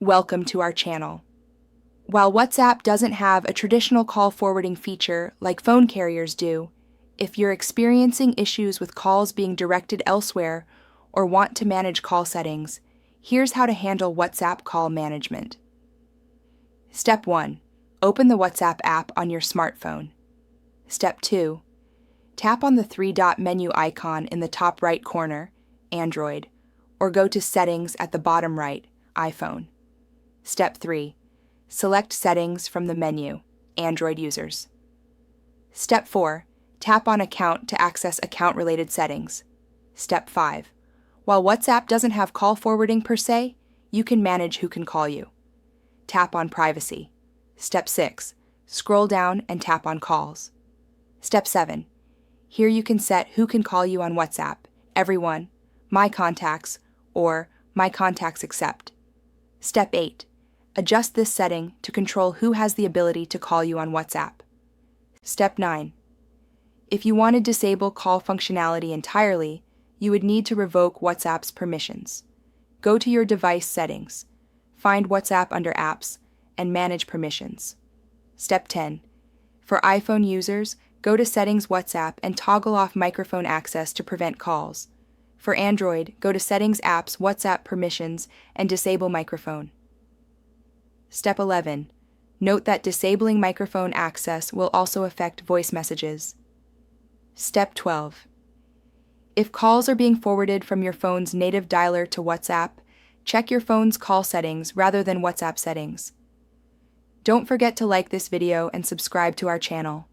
Welcome to our channel. While WhatsApp doesn't have a traditional call forwarding feature like phone carriers do, if you're experiencing issues with calls being directed elsewhere or want to manage call settings, here's how to handle WhatsApp call management. Step 1. Open the WhatsApp app on your smartphone. Step 2. Tap on the three-dot menu icon in the top right corner, Android, or go to Settings at the bottom right, iPhone. Step 3. Select Settings from the menu, Android users. Step 4. Tap on Account to access account-related settings. Step 5. While WhatsApp doesn't have call forwarding per se, you can manage who can call you. Tap on Privacy. Step 6. Scroll down and tap on Calls. Step 7. Here you can set who can call you on WhatsApp, Everyone, My Contacts, or My Contacts Except. Step 8. Adjust this setting to control who has the ability to call you on WhatsApp. Step 9. If you want to disable call functionality entirely, you would need to revoke WhatsApp's permissions. Go to your device settings, find WhatsApp under Apps, and manage permissions. Step 10. For iPhone users, go to Settings WhatsApp and toggle off microphone access to prevent calls. For Android, go to Settings Apps WhatsApp Permissions and disable microphone. Step 11. Note that disabling microphone access will also affect voice messages. Step 12. If calls are being forwarded from your phone's native dialer to WhatsApp, check your phone's call settings rather than WhatsApp settings. Don't forget to like this video and subscribe to our channel.